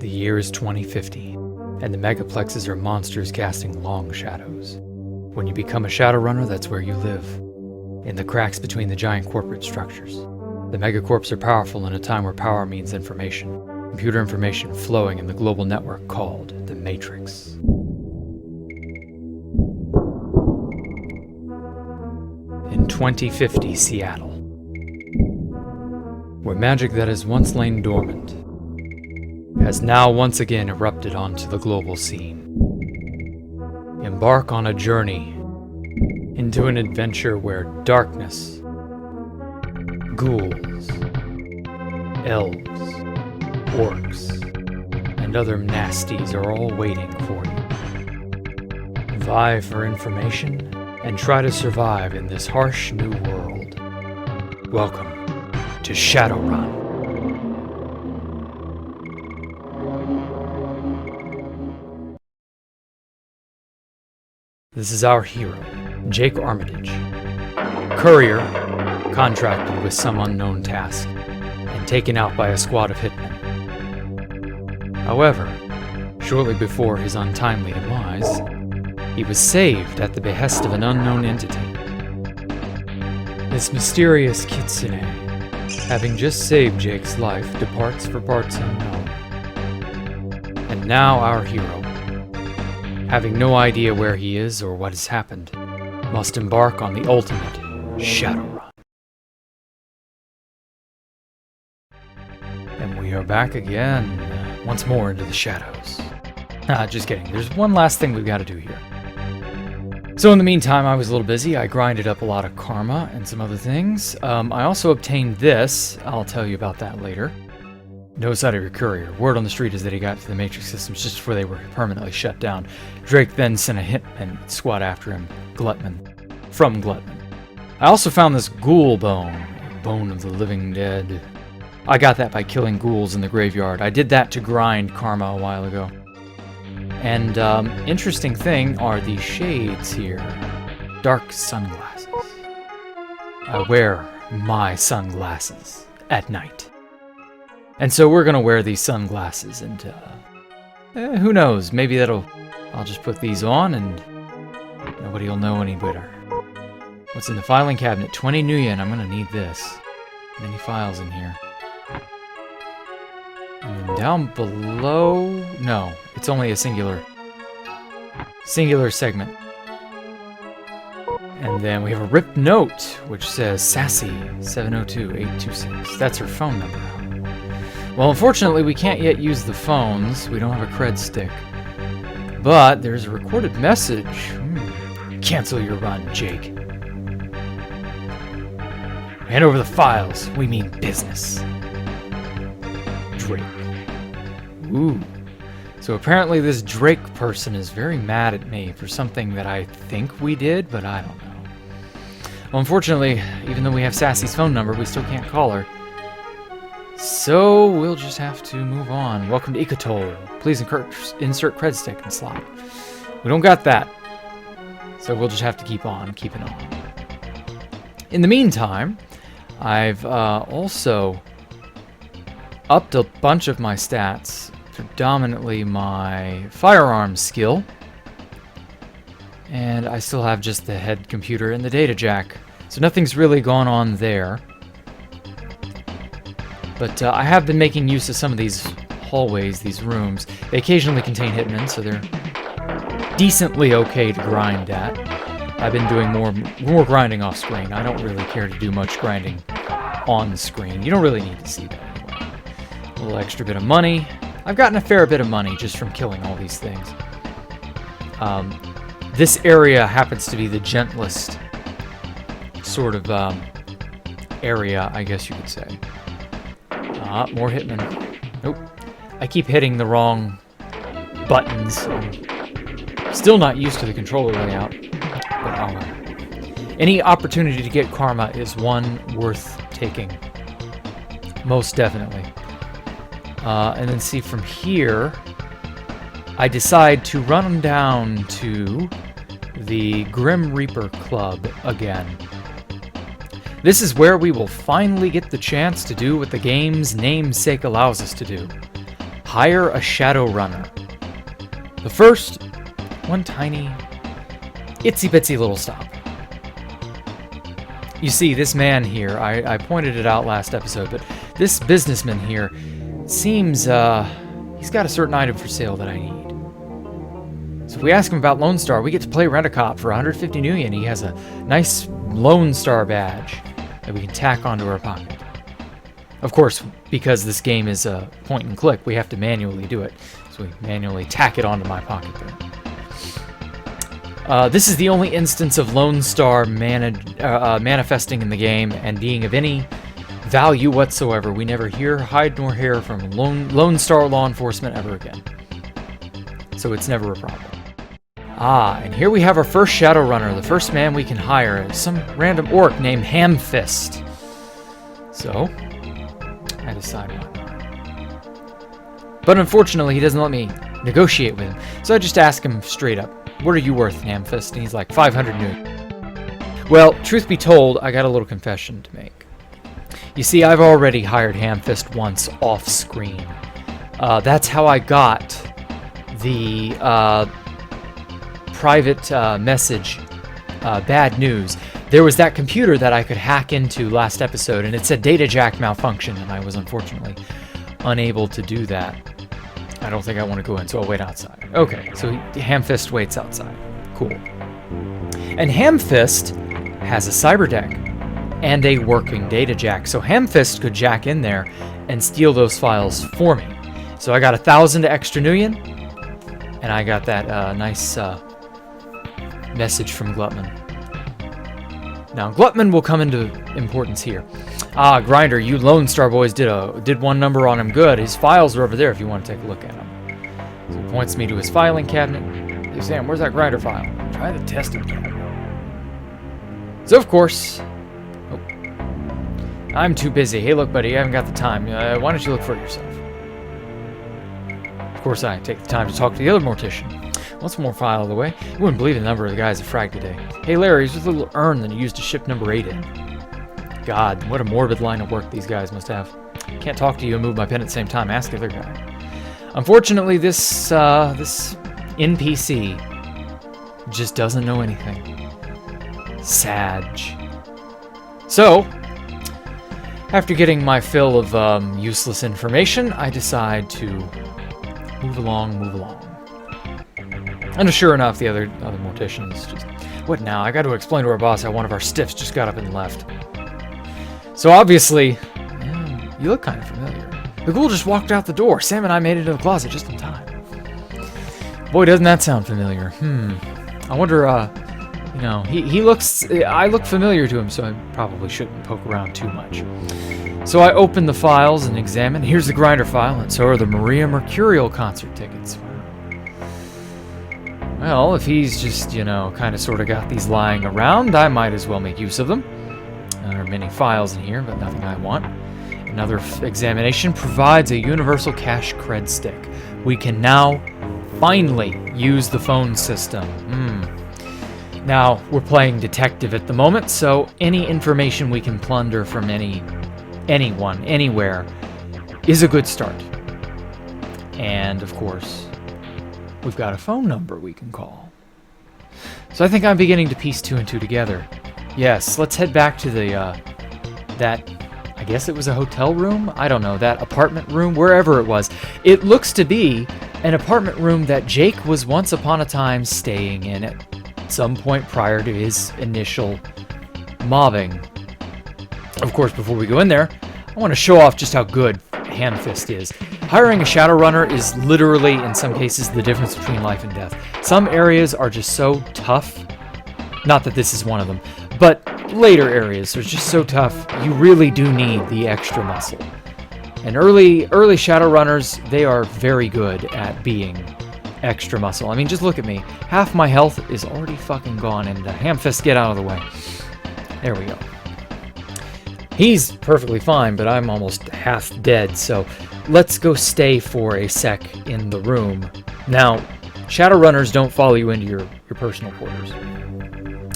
The year is 2050, and the megaplexes are monsters casting long shadows. When you become a Shadowrunner, that's where you live, in the cracks between the giant corporate structures. The megacorps are powerful in a time where power means information, computer information flowing in the global network called the Matrix. In 2050 Seattle, where magic that has once lain dormant has now once again erupted onto the global scene. Embark on a journey into an adventure where darkness, ghouls, elves, orcs, and other nasties are all waiting for you. Vie for information and try to survive in this harsh new world. Welcome to Shadowrun. This is our hero, Jake Armitage, courier, contracted with some unknown task, and taken out by a squad of hitmen. However, shortly before his untimely demise, he was saved at the behest of an unknown entity. This mysterious kitsune, having just saved Jake's life, departs for parts unknown. And now our hero, having no idea where he is or what has happened, must embark on the ultimate Shadowrun. And we are back again, once more into the shadows. Just kidding. There's one last thing we've got to do here. So in the meantime, I was a little busy. I grinded up a lot of karma and some other things. I also obtained this. I'll tell you about that later. No sight of your courier. Word on the street is that he got to the Matrix systems just before they were permanently shut down. Drake then sent a hitman squad after him, from Glutman. I also found this ghoul bone, bone of the living dead. I got that by killing ghouls in the graveyard. I did that to grind karma a while ago. And interesting thing are these shades here. Dark sunglasses. I wear my sunglasses at night. And so we're gonna wear these sunglasses, and who knows, maybe I'll just put these on and nobody will know any better. What's in the filing cabinet? 20 Nuyen, I'm gonna need this. Many files in here. And then down below, no, it's only a singular segment. And then we have a ripped note, which says Sassy 702-826. That's her phone number. Well, unfortunately, we can't yet use the phones. We don't have a cred stick. But there's a recorded message. Cancel your run, Jake. Hand over the files. We mean business. Drake. Ooh. So apparently this Drake person is very mad at me for something that I think we did, but I don't know. Well, unfortunately, even though we have Sassy's phone number, we still can't call her. So we'll just have to move on. Welcome to Ecotol. Please insert cred stick and slot. We don't got that. So we'll just have to keep on keeping on. In the meantime, I've also upped a bunch of my stats, predominantly my firearms skill. And I still have just the head computer and the data jack. So nothing's really gone on there. But I have been making use of some of these hallways, these rooms. They occasionally contain hitmen, so they're decently okay to grind at. I've been doing more grinding off screen. I don't really care to do much grinding on screen. You don't really need to see that anyway. A little extra bit of money. I've gotten a fair bit of money just from killing all these things. This area happens to be the gentlest sort of area, I guess you could say. More hitmen. Nope. I keep hitting the wrong buttons. I'm still not used to the controller layout. But any opportunity to get karma is one worth taking. Most definitely. And then see from here, I decide to run down to the Grim Reaper Club again. This is where we will finally get the chance to do what the game's namesake allows us to do. hire a Shadowrunner. The first, one tiny, itsy-bitsy little stop. You see, this man here, I pointed it out last episode, but this businessman here seems, he's got a certain item for sale that I need. So if we ask him about Lone Star, we get to play Rent-A-Cop for 150 new yen. He has a nice Lone Star badge that we can tack onto our pocket. Of course, because this game is a point and click, we have to manually do it. So we manually tack it onto my pocket there. This is the only instance of Lone Star manifesting in the game and being of any value whatsoever. We never hear, hide, nor hear from Lone Star law enforcement ever again. So it's never a problem. And here we have our first Shadowrunner. The first man we can hire is some random orc named Hamfist. So, I decide why not. But unfortunately, he doesn't let me negotiate with him. So I just ask him straight up, what are you worth, Hamfist? And he's like, 500 new. Well, truth be told, I got a little confession to make. You see, I've already hired Hamfist once off screen. That's how I got the private message, bad news. There was that computer that I could hack into last episode, and it said data jack malfunction, and I was unfortunately unable to do that. I don't think I want to go in, so I'll wait outside. Okay, so Hamfist waits outside. Cool. And Hamfist has a cyber deck and a working data jack, so Hamfist could jack in there and steal those files for me. So I got 1,000 extra nuyen, and I got that nice message from Glutman. Now, Glutman will come into importance here. Grinder, you Lone Star boys did one number on him good. His files are over there if you want to take a look at them. So he points me to his filing cabinet. Hey, Sam, where's that Grinder file? Try the testing cabinet. So, of course... Oh, I'm too busy. Hey, look, buddy, I haven't got the time. Why don't you look for it yourself? Of course, I take the time to talk to the other mortician. What's more file of the way? You wouldn't believe the number of the guys that fragged today. Hey, Larry, here's a little urn that you used to ship number 8 in. God, what a morbid line of work these guys must have. Can't talk to you and move my pen at the same time. Ask the other guy. Unfortunately, this NPC just doesn't know anything. Sag. So, after getting my fill of useless information, I decide to move along. And sure enough, the other morticians just... What now? I got to explain to our boss how one of our stiffs just got up and left. So obviously, you look kind of familiar. The ghoul just walked out the door. Sam and I made it to the closet just in time. Boy, doesn't that sound familiar. I wonder, he looks... I look familiar to him, so I probably shouldn't poke around too much. So I open the files and examine. Here's the Grinder file, and so are the Maria Mercurial concert tickets. Well, if he's just, kind of sort of got these lying around, I might as well make use of them. There are many files in here, but nothing I want. Another examination provides a universal cache cred stick. We can now finally use the phone system. Now, we're playing detective at the moment, so any information we can plunder from anyone, anywhere, is a good start. And, of course... we've got a phone number we can call. So I think I'm beginning to piece 2 and 2 together. Yes, let's head back to that, I guess it was a hotel room? I don't know, that apartment room, wherever it was. It looks to be an apartment room that Jake was once upon a time staying in at some point prior to his initial mobbing. Of course, before we go in there, I want to show off just how good Hamfist is. Hiring a Shadowrunner is literally, in some cases, the difference between life and death. Some areas are just so tough. Not that this is one of them, but later areas are just so tough, you really do need the extra muscle. And early Shadowrunners, they are very good at being extra muscle. I mean, just look at me. Half my health is already fucking gone, and Hamfist, get out of the way. There we go. He's perfectly fine, but I'm almost half dead, so let's go stay for a sec in the room. Now, Shadowrunners don't follow you into your personal quarters.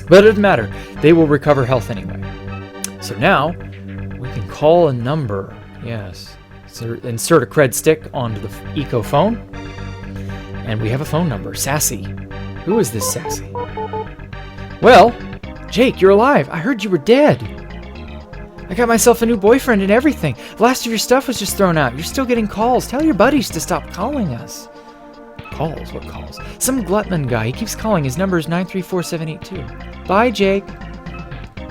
But it doesn't matter. They will recover health anyway. So now, we can call a number. Yes. So insert a cred stick onto the eco phone. And we have a phone number. Sassy. Who is this Sassy? Well, Jake, you're alive. I heard you were dead. I got myself a new boyfriend and everything. The last of your stuff was just thrown out. You're still getting calls. Tell your buddies to stop calling us. Calls? What calls? Some Glutman guy. He keeps calling. His number is 934-782. Bye, Jake.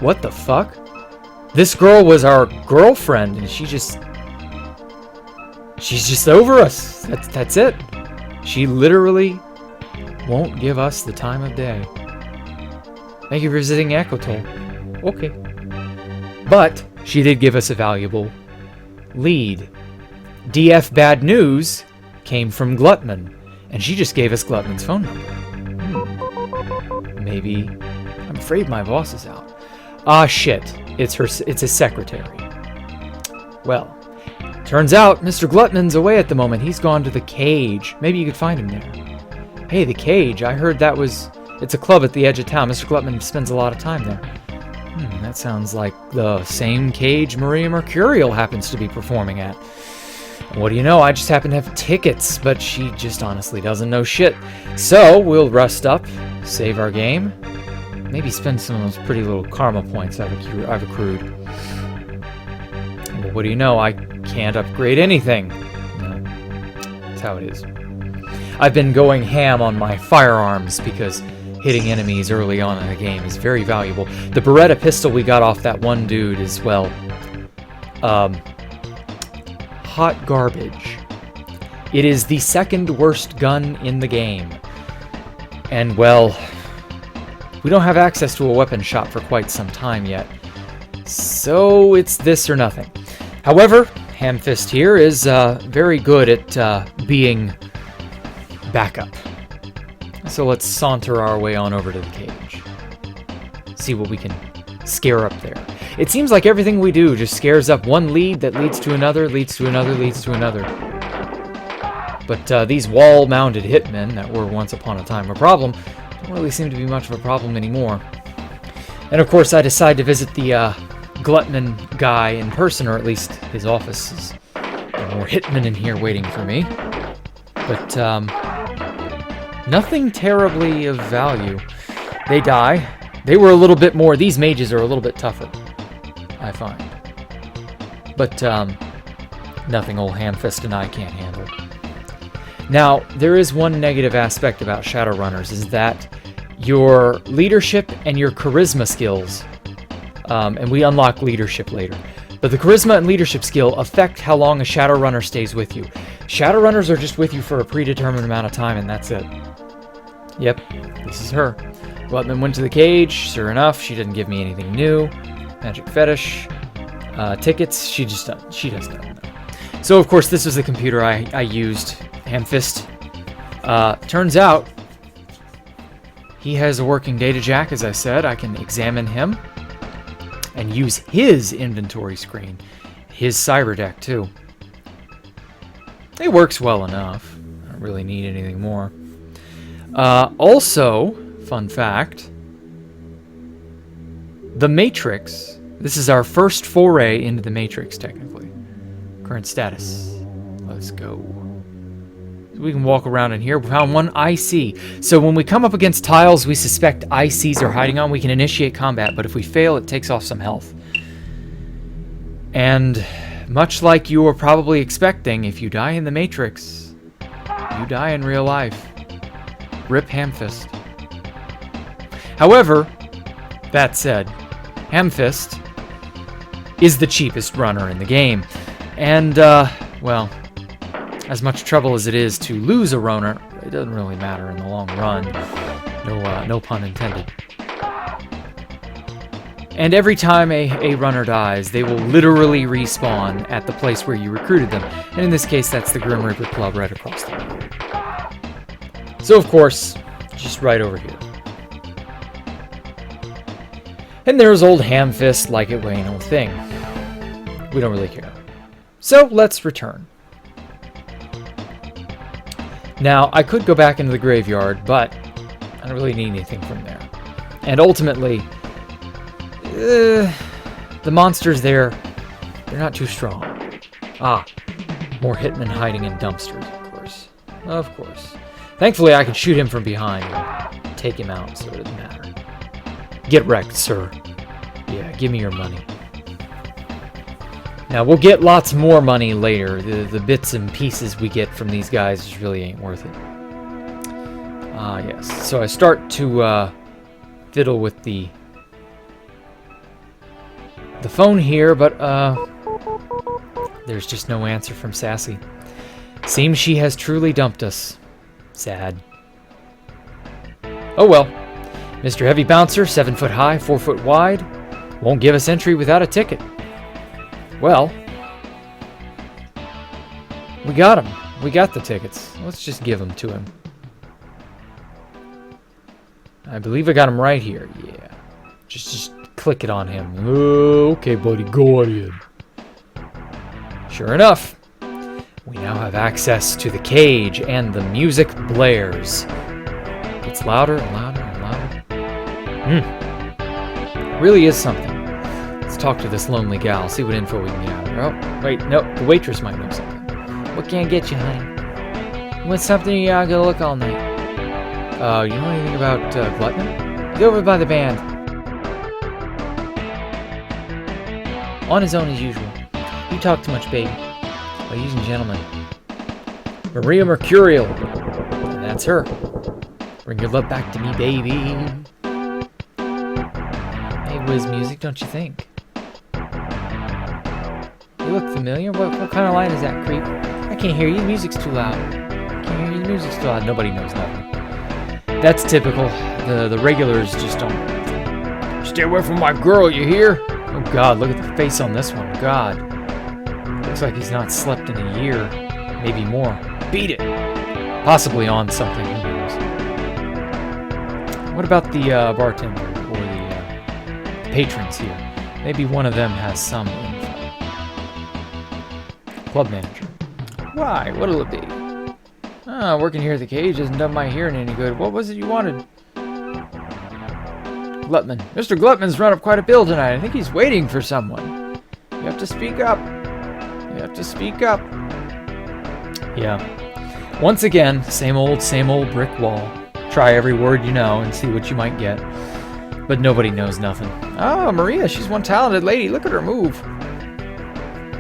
What the fuck? This girl was our girlfriend, and she's just over us. That's it. She literally won't give us the time of day. Thank you for visiting Ecotol. Okay. But she did give us a valuable lead. DF bad news came from Glutman, and she just gave us Glutman's phone number. Maybe. I'm afraid my boss is out. Ah, shit. It's his secretary. Well, turns out Mr. Glutman's away at the moment. He's gone to the Cage. Maybe you could find him there. Hey, the Cage. I heard that was... It's a club at the edge of town. Mr. Glutman spends a lot of time there. That sounds like the same Cage Maria Mercurial happens to be performing at. What do you know? I just happen to have tickets, but she just honestly doesn't know shit. So, we'll rest up, save our game, maybe spend some of those pretty little karma points I've accrued. Well, what do you know? I can't upgrade anything. No, that's how it is. I've been going ham on my firearms because hitting enemies early on in the game is very valuable. The Beretta pistol we got off that one dude is, well, hot garbage. It is the second worst gun in the game. And, well, we don't have access to a weapon shop for quite some time yet. So it's this or nothing. However, Hamfist here is very good at being backup. So let's saunter our way on over to the Cage. See what we can scare up there. It seems like everything we do just scares up one lead that leads to another, leads to another, leads to another. But these wall-mounted hitmen that were once upon a time a problem don't really seem to be much of a problem anymore. And of course I decide to visit the Glutman guy in person, or at least his office. There are more hitmen in here waiting for me. But nothing terribly of value. They die. They were a little bit more... These mages are a little bit tougher, I find. But nothing old Hamfist and I can't handle. Now, there is one negative aspect about Shadowrunners, is that your leadership and your charisma skills, and we unlock leadership later, but the charisma and leadership skill affect how long a Shadowrunner stays with you. Shadowrunners are just with you for a predetermined amount of time, and that's it. Yep, this is her. Glutman went to the Cage. Sure enough, she didn't give me anything new. Magic fetish. Tickets, she does not know. So, of course, this was the computer I used. Hamfist. Turns out, he has a working data jack, as I said. I can examine him and use his inventory screen. His cyber deck, too. It works well enough. I don't really need anything more. Also, fun fact, the Matrix, this is our first foray into the Matrix, technically. Current status. Let's go. We can walk around in here. We found one IC. So when we come up against tiles we suspect ICs are hiding on, we can initiate combat, but if we fail, it takes off some health. And much like you were probably expecting, if you die in the Matrix, you die in real life. Rip Hamfist. However, that said, Hamfist is the cheapest runner in the game. And, well, as much trouble as it is to lose a runner, it doesn't really matter in the long run. No pun intended. And every time a runner dies, they will literally respawn at the place where you recruited them. And in this case, that's the Grim Reaper Club right across the road. So, of course, just right over here. And there's old Hamfist, like it ain't no thing. We don't really care. So, let's return. Now, I could go back into the graveyard, but I don't really need anything from there. And ultimately, the monsters there, they're not too strong. Ah, More hitmen hiding in dumpsters, of course. Of course. Thankfully, I can shoot him from behind and take him out, so it doesn't matter. Get wrecked, sir. Yeah, give me your money. Now, we'll get lots more money later. The bits and pieces we get from these guys just really ain't worth it. Yes. So I start to fiddle with the phone here, but there's just no answer from Sassy. Seems she has truly dumped us. Sad. Oh well. Mr. Heavy Bouncer, 7 foot high, 4 foot wide, won't give us entry without a ticket. Well, we got him. We got the tickets. Let's just give them to him. I believe I got him right here. Yeah. Just click it on him. Okay, buddy, go ahead. Sure enough, we now have access to the cage, and the music blares. It's louder and louder and louder. Really is something. Let's talk to this lonely gal, see what info we can get out of her. Oh, wait, no, the waitress might know something. What can I get you, honey? What's something you're gonna look all night? You know anything about Glutton? He's over by the band. On his own as usual. You talk too much, baby. Ladies and gentlemen, Maria Mercurial. And that's her. Bring your love back to me, baby. Hey, whiz music, don't you think? You look familiar. What kind of line is that, creep? I can't hear you. The music's too loud. I can't hear you. The music's too loud. Nobody knows nothing. That's typical. The regulars just don't. Stay away from my girl, you hear? Oh, God, look at the face on this one. God. Looks like he's not slept in a year. Maybe more. Beat it. Possibly on something. Who knows? What about the bartender or the patrons here? Maybe one of them has some info. Club manager. Why? What'll it be? Working here at the cage hasn't done my hearing any good. What was it you wanted? Glutman. Mr. Glutman's run up quite a bill tonight. I think he's waiting for someone. You have to speak up. You have to speak up. Yeah. Once again, same old brick wall. Try every word you know and see what you might get. But nobody knows nothing. Oh, Maria, she's one talented lady. Look at her move.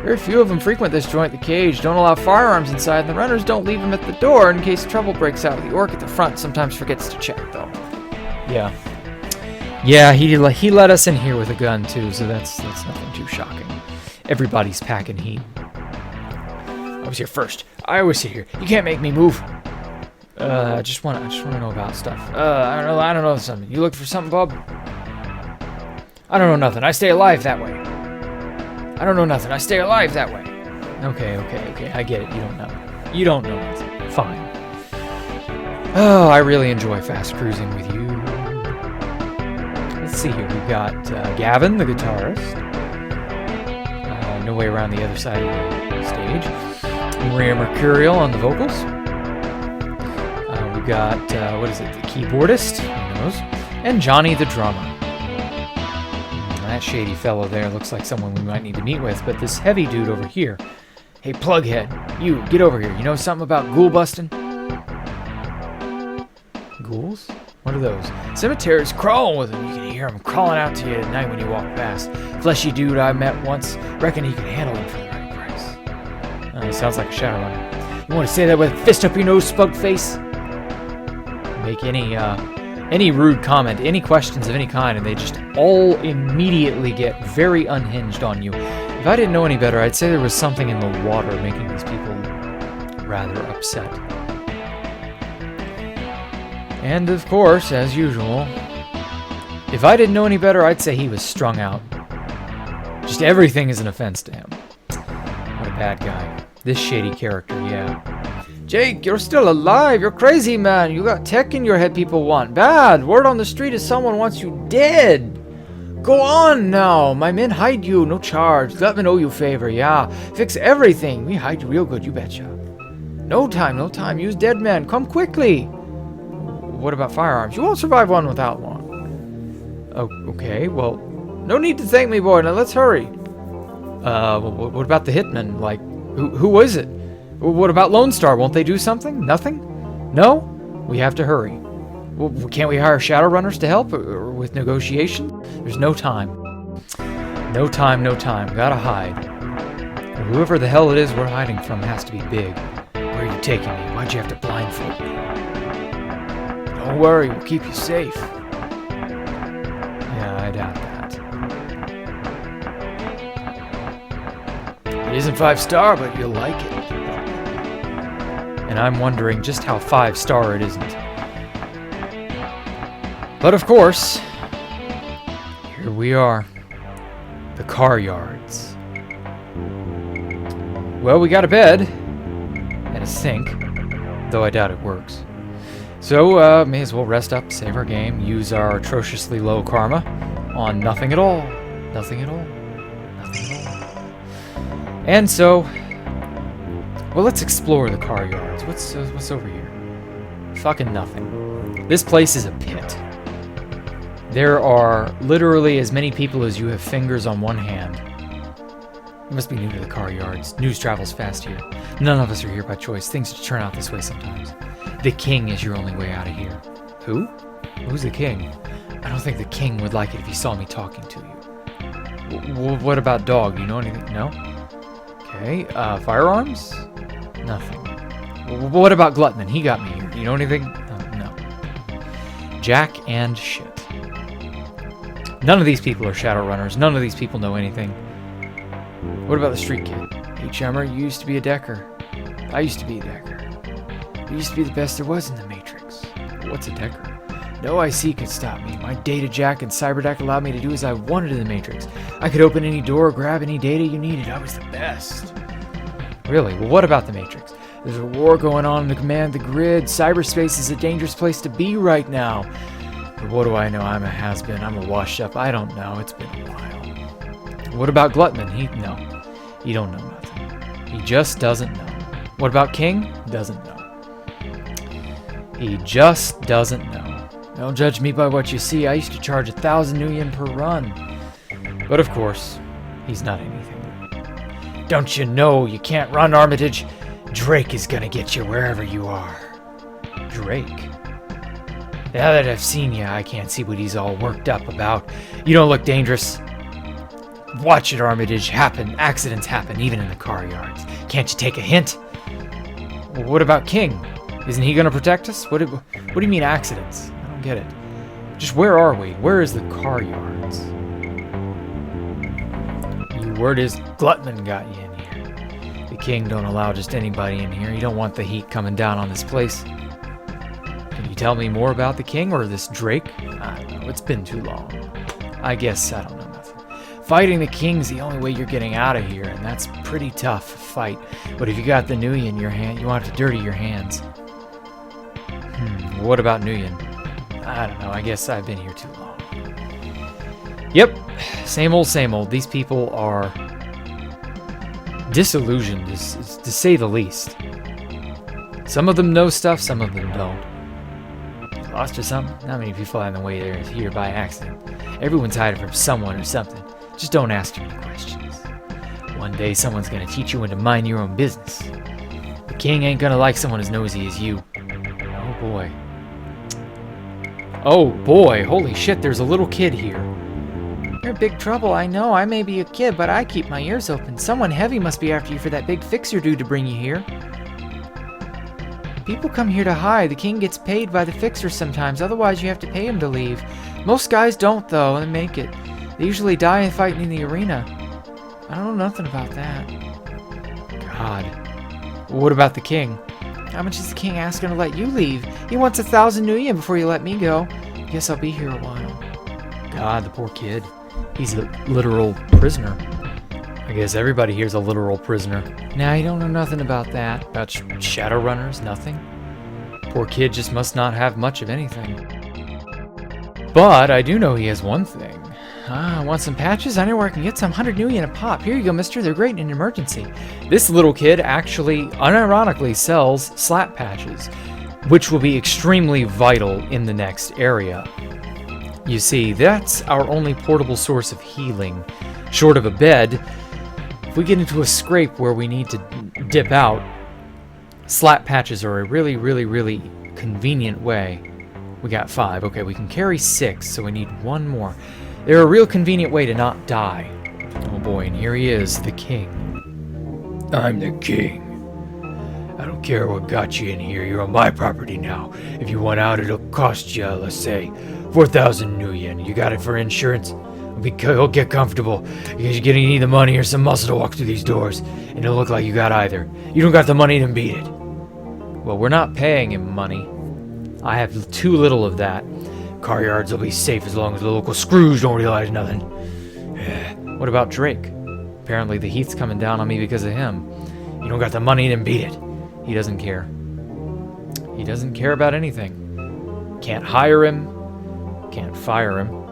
Very few of them frequent this joint, the cage. Don't allow firearms inside, and the runners don't leave them at the door in case trouble breaks out. The orc at the front sometimes forgets to check, though. Yeah. Yeah, he let us in here with a gun, too, so that's nothing too shocking. Everybody's packing heat. I was here first. I always sit here. You can't make me move. I just want to know about stuff. I don't know something. You looking for something, bub? I don't know nothing. I stay alive that way. I don't know nothing. I stay alive that way. Okay. I get it. You don't know. You don't know nothing. Fine. Oh, I really enjoy fast cruising with you. Let's see here. We've got Gavin, the guitarist. No way around the other side of the stage. Maria Mercurial on the vocals. We've got, what is it, the keyboardist, who knows, and Johnny the drummer. That shady fellow there looks like someone we might need to meet with, but this heavy dude over here, hey, plughead, you, get over here. You know something about ghoul busting? Ghouls? What are those? Cemeteries crawling with them. You can hear them crawling out to you at night when you walk past. Fleshy dude I met once. Reckon he can handle him for the right price. He sounds like a Shadowrun. You want to say that with a fist up your nose, spug face? Make any rude comment, any questions of any kind, and they just all immediately get very unhinged on you. If I didn't know any better, I'd say there was something in the water making these people rather upset. And of course, as usual, if I didn't know any better, I'd say he was strung out. Just everything is an offense to him. What a bad guy. This shady character, yeah. Jake, you're still alive. You're crazy, man. You got tech in your head people want. Bad. Word on the street is someone wants you dead. Go on now. My men hide you. No charge. Let me know you favor. Yeah. Fix everything. We hide you real good, you betcha. No time. Use dead men. Come quickly. What about firearms? You won't survive one without one. Oh, okay. Well, no need to thank me, boy. Now let's hurry. What about the hitman? Like, who was it? What about Lone Star? Won't they do something? Nothing? No? We have to hurry. Well, can't we hire Shadowrunners to help or with negotiation? There's no time. No time, no time. Gotta hide. Whoever the hell it is we're hiding from has to be big. Where are you taking me? Why'd you have to blindfold me? Don't worry, we'll keep you safe. Yeah, I doubt that. It isn't 5-star, but you'll like it. And I'm wondering just how 5-star it isn't. But of course, here we are. The car yards. Well, we got a bed and a sink, though I doubt it works. So, may as well rest up, save our game, use our atrociously low karma on nothing at all. Nothing at all. Nothing at all. And so, well, let's explore the car yards. What's over here? Fucking nothing. This place is a pit. There are literally as many people as you have fingers on one hand. You must be new to the car yards. News travels fast here. None of us are here by choice. Things just turn out this way sometimes. The king is your only way out of here. Who? Who's the king? I don't think the king would like it if he saw me talking to you. What about dog? You know anything? No? Okay. Firearms? Nothing. What about Glutman? He got me here. You know anything? No. Jack and shit. None of these people are Shadowrunners. None of these people know anything. What about the street kid? Hey, chummer, you used to be a decker. I used to be a decker. I used to be the best there was in the Matrix. What's a decker? No IC could stop me. My data jack and cyberdeck allowed me to do as I wanted in the Matrix. I could open any door, grab any data you needed. I was the best. Really? Well, what about the Matrix? There's a war going on in the command of the grid. Cyberspace is a dangerous place to be right now. But what do I know? I'm a has-been. I'm a washed-up. I don't know. It's been a while. What about Glutman? No. He don't know nothing. He just doesn't know. What about King? Doesn't know. He just doesn't know. Don't judge me by what you see. I used to charge 1,000 new yen per run. But of course, he's not anything. Don't you know you can't run, Armitage? Drake is gonna get you wherever you are. Drake? Now that I've seen you, I can't see what he's all worked up about. You don't look dangerous. Watch it, Armitage. Accidents happen, even in the car yards. Can't you take a hint? Well, what about King? Isn't he gonna protect us? What do you mean accidents? I don't get it. Just where are we? Where is the car yards? Your word is Glutman got you in here. The king don't allow just anybody in here. You don't want the heat coming down on this place. Can you tell me more about the king or this Drake? I don't know. It's been too long. I guess I don't know nothing. Fighting the king's the only way you're getting out of here, and that's pretty tough fight. But if you got the Nuyen in your hand, you want to dirty your hands. What about Nuyen? I don't know. I guess I've been here too long. Yep. Same old, same old. These people are disillusioned, to say the least. Some of them know stuff, some of them don't. Lost or something? Not many people on the way there here by accident. Everyone's hiding from someone or something. Just don't ask too many questions. One day someone's gonna teach you when to mind your own business. The king ain't gonna like someone as nosy as you. Oh boy. Oh boy, holy shit, there's a little kid here. You're in big trouble, I know. I may be a kid, but I keep my ears open. Someone heavy must be after you for that big fixer dude to bring you here. People come here to hide. The king gets paid by the fixer sometimes, otherwise you have to pay him to leave. Most guys don't, though, and make it. They usually die fighting in the arena. I don't know nothing about that. God. Well, what about the king? How much is the king asking to let you leave? He wants 1,000 new yen before you let me go. Guess I'll be here a while. God, the poor kid. He's a literal prisoner. I guess everybody here's a literal prisoner. Nah, you don't know nothing about that. About Shadowrunners, nothing. Poor kid just must not have much of anything. But I do know he has one thing. Want some patches? I know where I can get some. 100 new yen a pop. Here you go, mister. They're great in an emergency. This little kid actually, unironically, sells slap patches, which will be extremely vital in the next area. You see, that's our only portable source of healing, short of a bed. If we get into a scrape where we need to dip out, Slap patches are a really, really, really convenient way. We got 5. Okay, we can carry 6, so we need 1 more. They're a real convenient way to not die. Oh boy, and here he is, the king. I'm the king. I don't care what got you in here. You're on my property now. If you want out, it'll cost you, let's say, 4,000 new yen. You got it for insurance? It'll get comfortable, because you're gonna need the money or some muscle to walk through these doors, and it'll look like you got either. You don't got the money, then beat it. Well, we're not paying him money. I have too little of that. Car yards will be safe as long as the local screws don't realize nothing. What about Drake? Apparently the heat's coming down on me because of him. You don't got the money, then beat it. He doesn't care. He doesn't care about anything. Can't hire him. Can't fire him.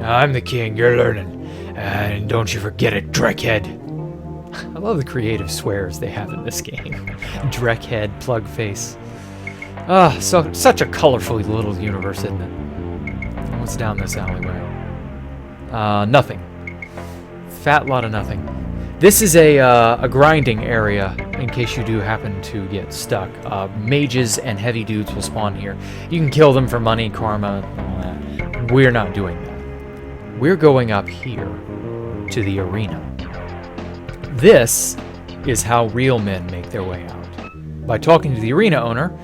I'm the king, you're learning. And don't you forget it, Dreckhead. I love the creative swears they have in this game. Dreckhead, plug face. Ah, such a colorful little universe, isn't it? What's down this alleyway? Nothing. Fat lot of nothing. This is a grinding area, in case you do happen to get stuck. Mages and heavy dudes will spawn here. You can kill them for money, karma, and all that. We're not doing that. We're going up here to the arena. This is how real men make their way out. By talking to the arena owner,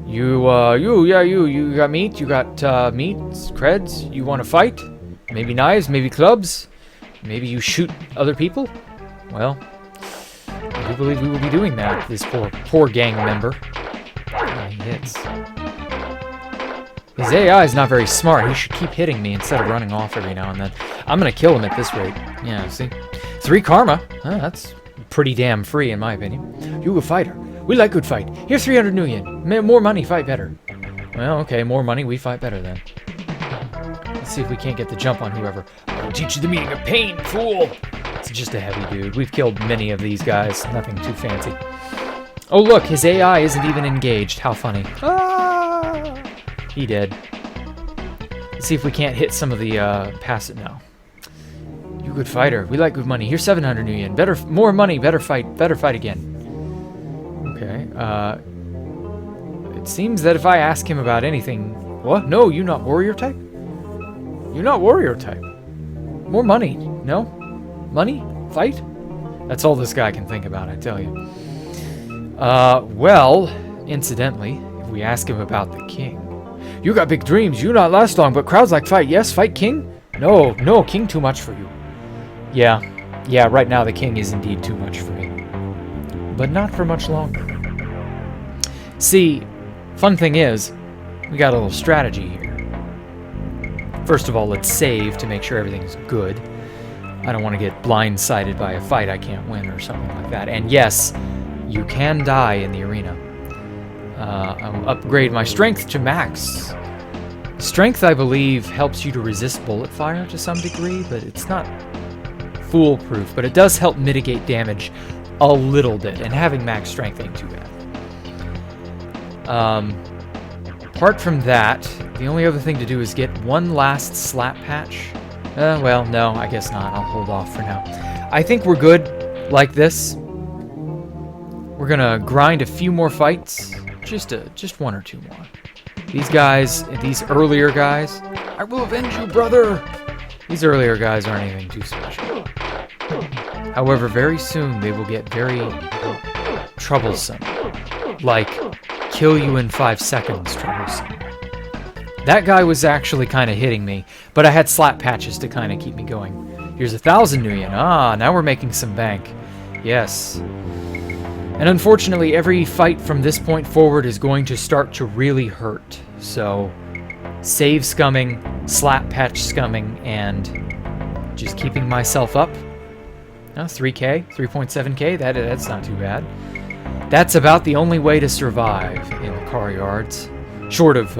you got meat, you got meat, creds, you want to fight? Maybe knives, maybe clubs, maybe you shoot other people? Well, I do believe we will be doing that, this poor gang member. He hits. His AI is not very smart. He should keep hitting me instead of running off every now and then. I'm going to kill him at this rate. Yeah, see? 3 karma. That's pretty damn free, in my opinion. You a fighter. We like good fight. Here's 300 new yen. More money, fight better. Well, okay, more money, we fight better then. Let's see if we can't get the jump on whoever. I'll teach you the meaning of pain, fool! It's just a heavy dude. We've killed many of these guys. Nothing too fancy. Oh, look, his AI isn't even engaged. How funny. Ah! He did. Let's see if we can't hit some of the passive now. You good fighter. We like good money. Here's 700 new yen. More money. Better fight again. Okay. It seems that if I ask him about anything... What? No, you not warrior type? You're not warrior type. More money. No? Money? Fight? That's all this guy can think about, I tell you. Well, incidentally, if we ask him about the king... You got big dreams. You not last long, but crowds like fight. Yes, fight king? No, king too much for you. Yeah, right now the king is indeed too much for me. But not for much longer. See, fun thing is, we got a little strategy here. First of all, let's save to make sure everything's good. I don't want to get blindsided by a fight I can't win or something like that. And yes, you can die in the arena. I'll upgrade my strength to max. Strength, I believe, helps you to resist bullet fire to some degree, but it's not foolproof. But it does help mitigate damage a little bit, and having max strength ain't too bad. Apart from that, the only other thing to do is get one last slap patch. Well, no, I guess not. I'll hold off for now. I think we're good like this. We're gonna grind a few more fights. Just 1 or 2 more. These guys, these earlier guys, I will avenge you, brother! These earlier guys aren't anything too special. However, very soon they will get very troublesome. Like, kill you in 5 seconds troublesome. That guy was actually kind of hitting me, but I had slap patches to kind of keep me going. Here's 1,000 new yen. Ah, now we're making some bank. Yes. And unfortunately, every fight from this point forward is going to start to really hurt. So, save scumming, slap patch scumming, and just keeping myself up. 3K, 3.7K, that's not too bad. That's about the only way to survive in the car yards. Short of,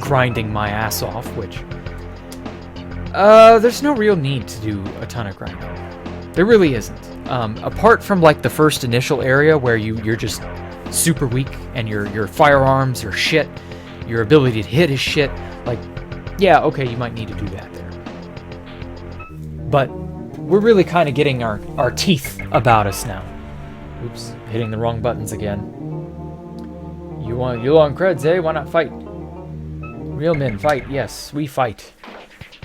grinding my ass off, which... there's no real need to do a ton of grinding. There really isn't. Apart from, like, the first initial area where you're just super weak and your firearms are shit, your ability to hit is shit, like, yeah, okay, you might need to do that there. But we're really kind of getting our teeth about us now. Oops, hitting the wrong buttons again. You want creds, eh? Why not fight? Real men fight, yes, we fight.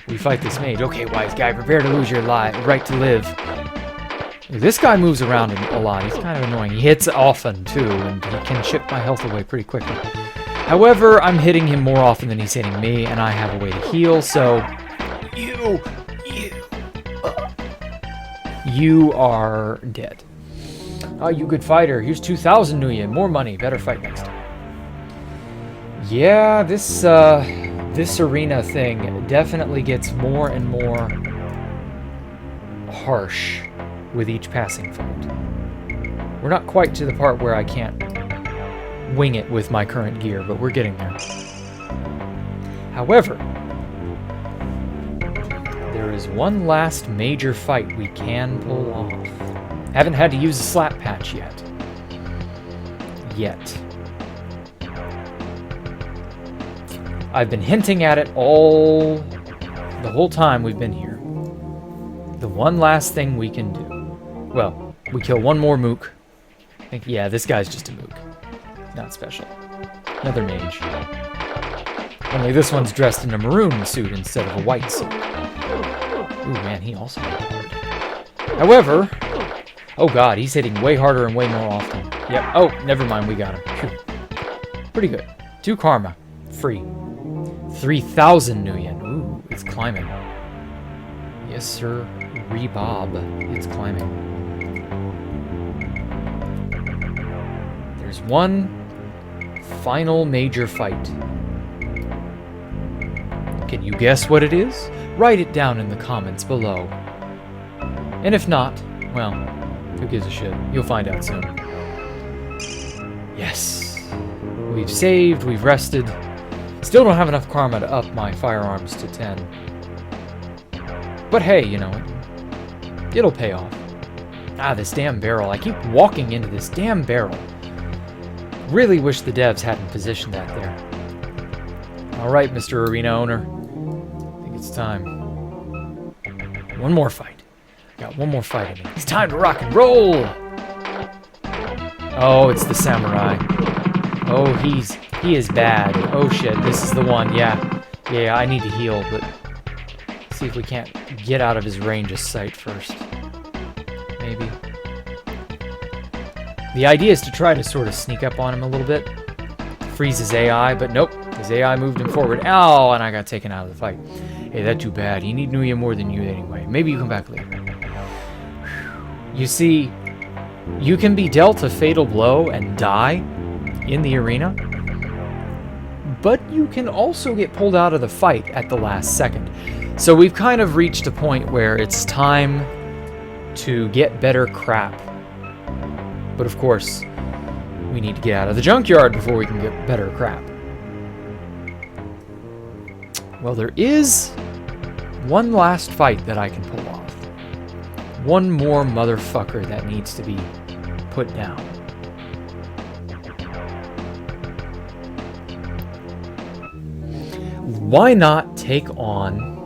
We fight this mage. Okay, wise guy, prepare to lose your right to live. This guy moves around a lot. He's kind of annoying. He hits often, too, and he can chip my health away pretty quickly. However, I'm hitting him more often than he's hitting me, and I have a way to heal, so... You are dead. Oh, you good fighter. Here's 2,000 Nuya. More money. Better fight next time. Yeah, this arena thing definitely gets more and more harsh with each passing fight. We're not quite to the part where I can't wing it with my current gear, but we're getting there. However, there is one last major fight we can pull off. Haven't had to use a slap patch yet. I've been hinting at it the whole time we've been here. The one last thing we can do. Well, we kill one more mook. I think, yeah, this guy's just a mook. Not special. Another mage. Only this one's dressed in a maroon suit instead of a white suit. Ooh, man, he also hit hard. However, oh god, he's hitting way harder and way more often. Yep. Oh, never mind, we got him. Phew. Pretty good. 2 karma. Free. 3,000 Nuyen. Ooh, it's climbing. Yes, sir. Rebob. It's climbing. There's one final major fight. Can you guess what it is? Write it down in the comments below. And if not, well, who gives a shit? You'll find out soon. Yes. We've saved, we've rested. Still don't have enough karma to up my firearms to 10. But hey, you know, it'll pay off. Ah, this damn barrel. I keep walking into this damn barrel. Really wish the devs hadn't positioned that there. Alright, Mr. Arena Owner. I think it's time. One more fight. Got one more fight in me. It's time to rock and roll! Oh, it's the samurai. Oh, he is bad. Oh shit, this is the one. Yeah, I need to heal, but see if we can't get out of his range of sight first. Maybe. The idea is to try to sort of sneak up on him a little bit. Freeze his AI, but nope. His AI moved him forward. Ow, and I got taken out of the fight. Hey, that's too bad. You need Nuya more than you anyway. Maybe you come back later. You see, you can be dealt a fatal blow and die in the arena, but you can also get pulled out of the fight at the last second. So we've kind of reached a point where it's time to get better crap. But of course, we need to get out of the junkyard before we can get better crap. Well, there is one last fight that I can pull off. One more motherfucker that needs to be put down. Why not take on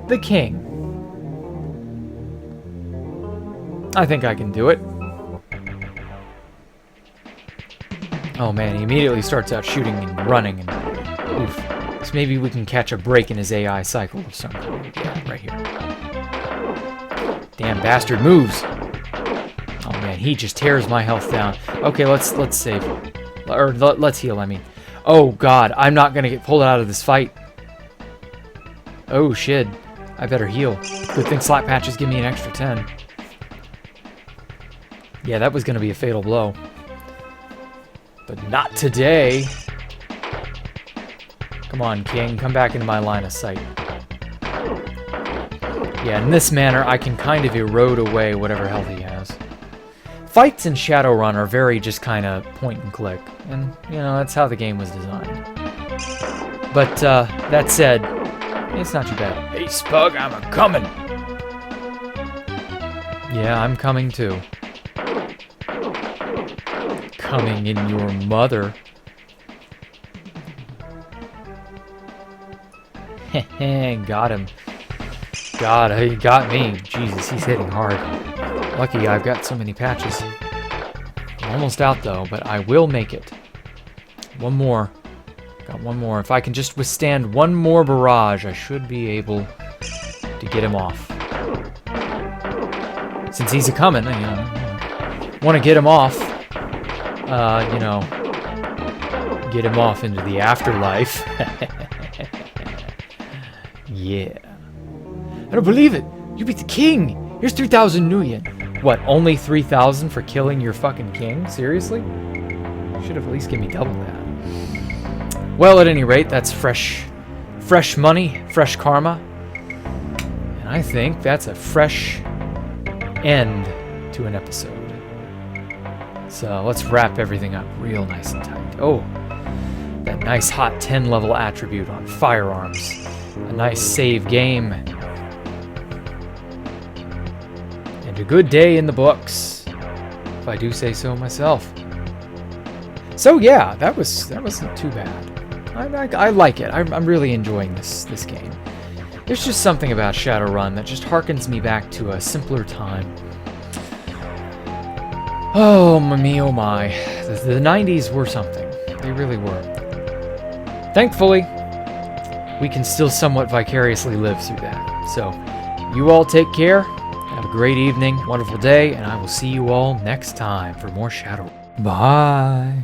the king? I think I can do it. Oh man, he immediately starts out shooting and running and oof. So maybe we can catch a break in his AI cycle or something. Yeah, right here. Damn bastard moves. Oh man, he just tears my health down. Okay, let's save. Or let's heal, I mean. Oh god, I'm not gonna get pulled out of this fight. Oh shit. I better heal. Good thing slap patches give me an extra 10. Yeah, that was gonna be a fatal blow. But not today. Come on, King. Come back into my line of sight. Yeah, in this manner, I can kind of erode away whatever health he has. Fights in Shadowrun are very just kind of point and click. And, you know, that's how the game was designed. But, that said, it's not too bad. Hey, Spug, I'm a-coming! Yeah, I'm coming too. Coming in your mother. Heh, got him. God, he got me. Jesus, he's hitting hard. Lucky I've got so many patches. I'm almost out though, but I will make it. One more. Got one more. If I can just withstand one more barrage, I should be able to get him off. Since he's a-coming, you know, want to get him off. You know, get him off into the afterlife. Yeah. I don't believe it. You beat the king. Here's 3,000 nuyen. What, only 3,000 for killing your fucking king? Seriously? Should have at least given me double that. Well, at any rate, that's fresh money, fresh karma. And I think that's a fresh end to an episode. So let's wrap everything up real nice and tight. Oh, that nice hot 10 level attribute on firearms. A nice save game. And a good day in the books, if I do say so myself. So yeah, that wasn't too bad. I like it. I'm really enjoying this game. There's just something about Shadowrun that just harkens me back to a simpler time. Oh me, oh my. The 90s were something. They really were. Thankfully, we can still somewhat vicariously live through that. So, you all take care. Have a great evening, wonderful day, and I will see you all next time for more Shadowrun. Bye.